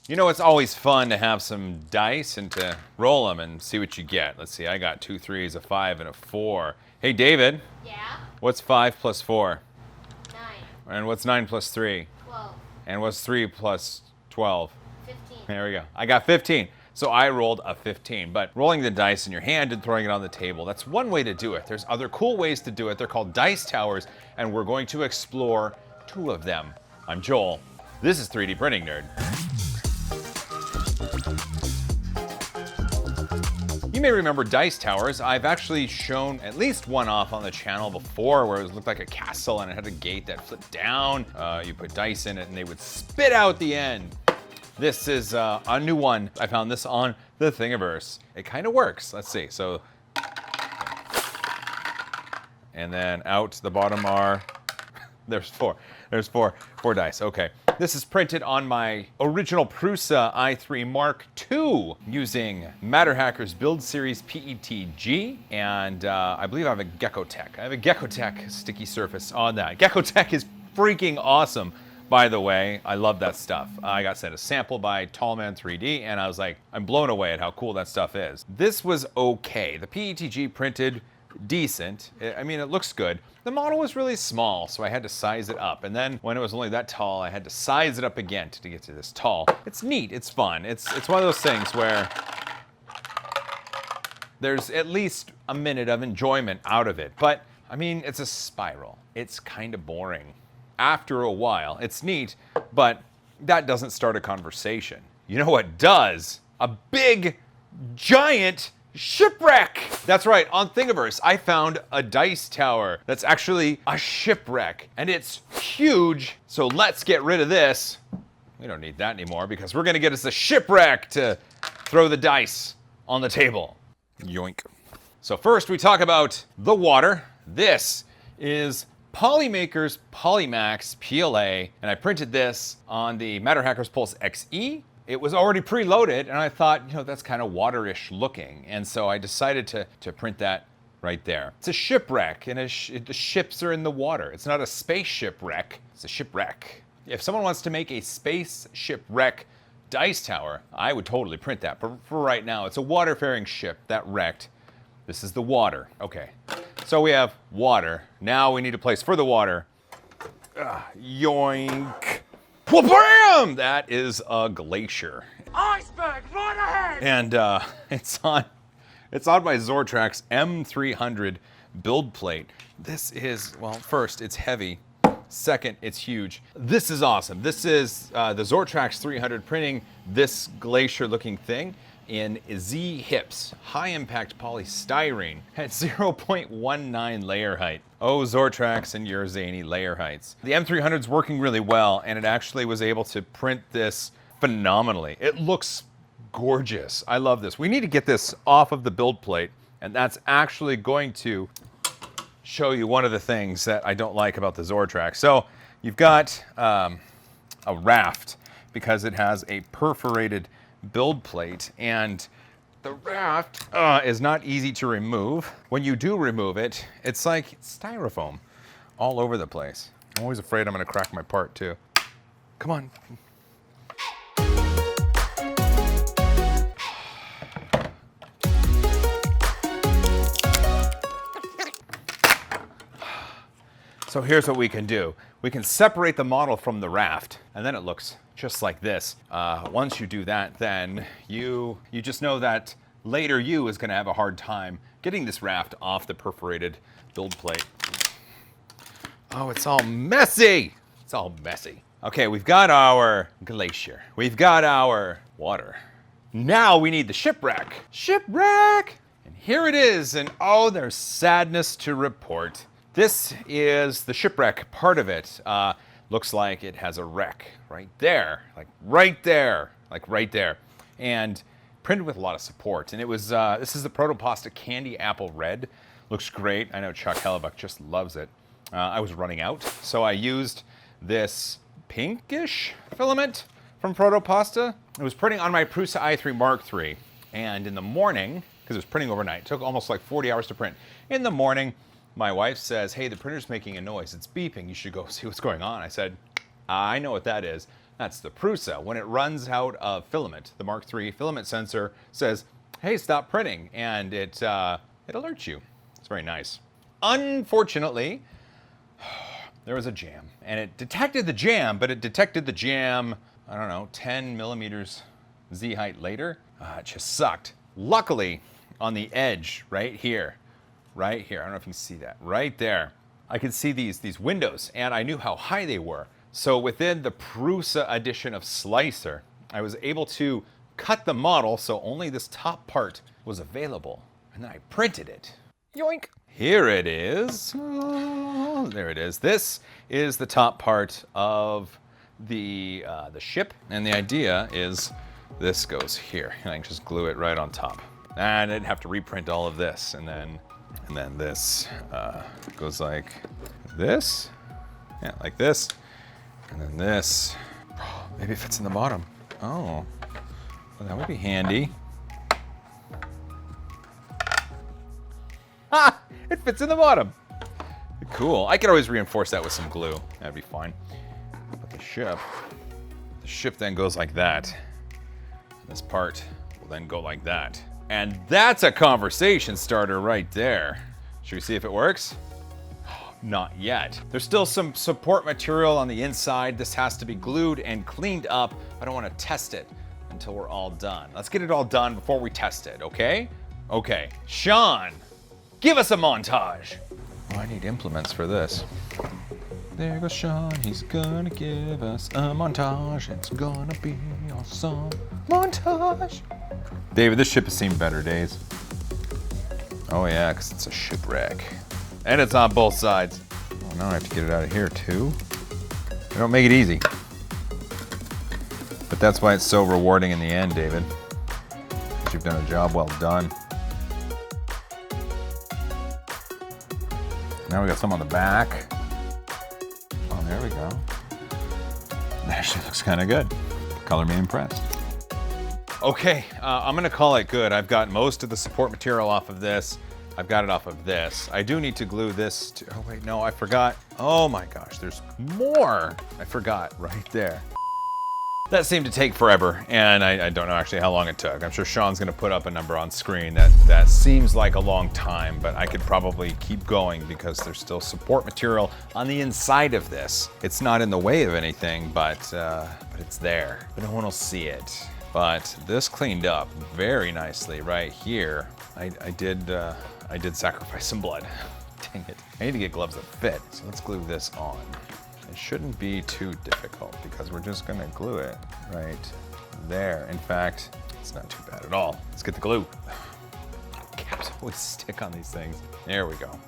You know, it's always fun to have some dice and to roll them and see what you get. Let's see, I got 2 3s, a 5, and a 4. Hey, David. Yeah? What's 5 plus 4? 9. And what's 9 plus 3? 12. And what's 3 plus 12? 15. There we go. I got 15. So I rolled a 15. But rolling the dice in your hand and throwing it on the table, that's one way to do it. There's other cool ways to do it. They're called dice towers, and we're going to explore 2 of them. I'm Joel. This is 3D Printing Nerd. You may remember dice towers. I've actually shown at least one off on the channel before where it looked like a castle and it had a gate that flipped down. You put dice in it and they would spit out the end. This is a new one. I found this on the Thingiverse. It kind of works. Let's see. So, and then out the bottom are, there's 4. There's 4 dice. Okay. This is printed on my original Prusa i3 Mark II using MatterHacker's Build Series PETG, and I believe I have a Geckotech. I have a Geckotech sticky surface on that. Geckotech is freaking awesome, by the way. I love that stuff. I got sent a sample by Tallman3D, and I was like, I'm blown away at how cool that stuff is. This was okay. The PETG printed decent. I mean, it looks good. The model was really small, so I had to size it up. And then when it was only that tall, I had to size it up again to get to this tall. It's neat, it's fun. It's one of those things where there's at least a minute of enjoyment out of it. But, I mean, it's a spiral. It's kind of boring. After a while, it's neat, but that doesn't start a conversation. You know what does? A big, giant shipwreck! That's right, on Thingiverse, I found a dice tower that's actually a shipwreck, and it's huge, so let's get rid of this. We don't need that anymore because we're gonna get us a shipwreck to throw the dice on the table. Yoink. So first we talk about the water. This is Polymaker's Polymax PLA, and I printed this on the MatterHacker's Pulse XE. It was already preloaded, and I thought, you know, that's kind of water-ish looking. And so I decided to print that right there. It's a shipwreck, and the ships are in the water. It's not a space shipwreck, it's a shipwreck. If someone wants to make a space shipwreck dice tower, I would totally print that. But for right now, it's a water-faring ship that wrecked. This is the water. Okay, so we have water. Now we need a place for the water. Yoink. Well, bam! That is a glacier. Iceberg, right ahead! And it's on my Zortrax M300 build plate. This is, well, first, it's heavy. Second, it's huge. This is awesome. This is the Zortrax 300 printing this glacier-looking thing in Z hips, high-impact polystyrene at 0.19 layer height. Oh, Zortrax and your zany layer heights. The M300's working really well, and it actually was able to print this phenomenally. It looks gorgeous. I love this. We need to get this off of the build plate, and that's actually going to show you one of the things that I don't like about the Zortrax. So you've got a raft because it has a perforated build plate, and the raft is not easy to remove. When you do remove it, it's like styrofoam all over the place. I'm always afraid I'm gonna crack my part too. Come on. So here's what we can do. We can separate the model from the raft, and then it looks just like this. Once you do that, then you just know that later you is gonna have a hard time getting this raft off the perforated build plate. Oh, it's all messy. It's all messy. Okay, we've got our glacier. We've got our water. Now we need the shipwreck. Shipwreck! And here it is, and oh, there's sadness to report. This is the shipwreck part of it. Looks like it has a wreck right there, like right there, like right there. And printed with a lot of support. And it was, this is the Protopasta Candy Apple Red. Looks great. I know Chuck Hellebuck just loves it. I was running out, so I used this pinkish filament from Protopasta. It was printing on my Prusa i3 Mark III. And in the morning, because it was printing overnight, it took almost like 40 hours to print. In the morning, my wife says, hey, the printer's making a noise. It's beeping. You should go see what's going on. I said, I know what that is. That's the Prusa. When it runs out of filament, the Mark III filament sensor says, hey, stop printing, and it alerts you. It's very nice. Unfortunately, there was a jam, and it detected the jam, but it detected the jam, I don't know, 10 millimeters Z height later. It just sucked. Luckily, on the edge, right here, I don't know if you can see that, right there, I could see these windows, and I knew how high they were. So within the Prusa edition of Slicer, I was able to cut the model so only this top part was available, and then I printed it. Yoink! Here it is. Oh, there it is. This is the top part of the ship, and the idea is this goes here, and I can just glue it right on top. And I didn't have to reprint all of this, and then this goes like this, yeah, like this, and then this. Oh, maybe it fits in the bottom. Oh, well, that would be handy. Ah, it fits in the bottom. Cool. I could always reinforce that with some glue. That'd be fine. But the ship then goes like that. This part will then go like that. And that's a conversation starter right there. Should we see if it works? Not yet. There's still some support material on the inside. This has to be glued and cleaned up. I don't want to test it until we're all done. Let's get it all done before we test it, okay? Okay, Sean, give us a montage. Oh, I need implements for this. There goes Sean, he's gonna give us a montage. It's gonna be awesome. Montage. David, this ship has seen better days. Oh yeah, because it's a shipwreck. And it's on both sides. Oh, now I have to get it out of here too. They don't make it easy. But that's why it's so rewarding in the end, David. Because you've done a job well done. Now we got some on the back. Oh, there we go. That actually looks kind of good. Color me impressed. Okay, I'm gonna call it good. I've got most of the support material off of this. I've got it off of this. I do need to glue this to, oh wait, no, I forgot. Oh my gosh, there's more. I forgot right there. That seemed to take forever, and I don't know actually how long it took. I'm sure Sean's gonna put up a number on screen that seems like a long time, but I could probably keep going because there's still support material on the inside of this. It's not in the way of anything, but it's there. But no one will see it. But this cleaned up very nicely right here. I did sacrifice some blood. Dang it. I need to get gloves that fit. So let's glue this on. It shouldn't be too difficult because we're just gonna glue it right there. In fact, it's not too bad at all. Let's get the glue. Caps always stick on these things. There we go.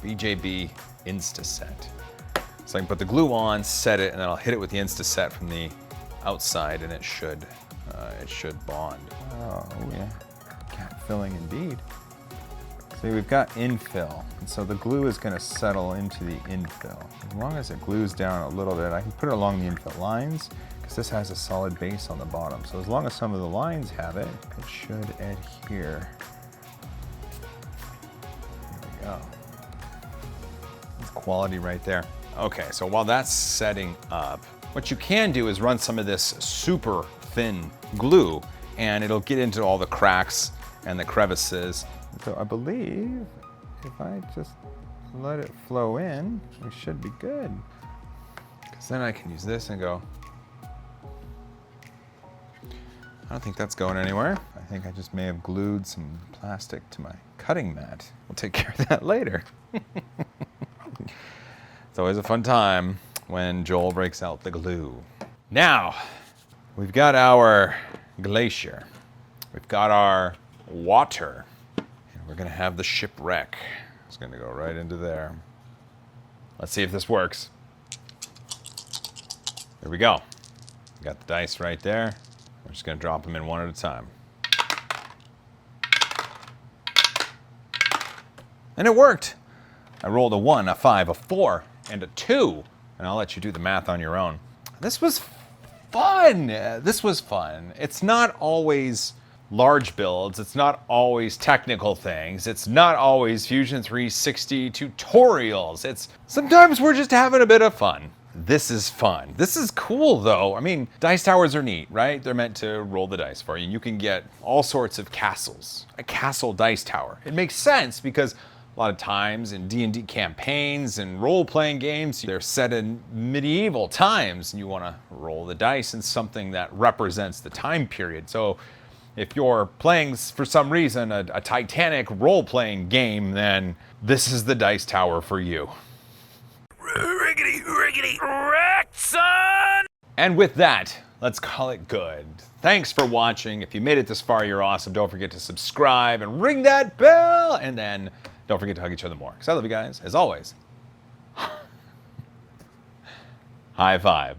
BJB Instaset. So I can put the glue on, set it, and then I'll hit it with the Instaset from the outside, and it should bond. Oh yeah, cat filling indeed. See, we've got infill, and so the glue is going to settle into the infill. As long as it glues down a little bit, I can put it along the infill lines, because this has a solid base on the bottom. So as long as some of the lines have it, it should adhere. There we go. That's quality right there. Okay, so while that's setting up, what you can do is run some of this super thin glue, and it'll get into all the cracks and the crevices. So I believe if I just let it flow in, we should be good. Because then I can use this and go. I don't think that's going anywhere. I think I just may have glued some plastic to my cutting mat. We'll take care of that later. It's always a fun time when Joel breaks out the glue. Now, we've got our glacier. We've got our water. We're gonna have the shipwreck. It's gonna go right into there. Let's see if this works. There we go. Got the dice right there. We're just gonna drop them in one at a time. And it worked. I rolled a 1, a 5, a 4, and a 2. And I'll let you do the math on your own. This was fun. This was fun. It's not always large builds, it's not always technical things, it's not always Fusion 360 tutorials, it's sometimes we're just having a bit of fun. this is fun. This is cool though. I mean, dice towers are neat, right? They're meant to roll the dice for you. And you can get all sorts of castles. A castle dice tower. It makes sense because a lot of times in D&D campaigns and role-playing games, they're set in medieval times and you want to roll the dice in something that represents the time period. So if you're playing, for some reason, a Titanic role-playing game, then this is the dice tower for you. Riggedy wrecked, son! And with that, let's call it good. Thanks for watching. If you made it this far, you're awesome. Don't forget to subscribe and ring that bell. And then don't forget to hug each other more. Because I love you guys, as always. High five.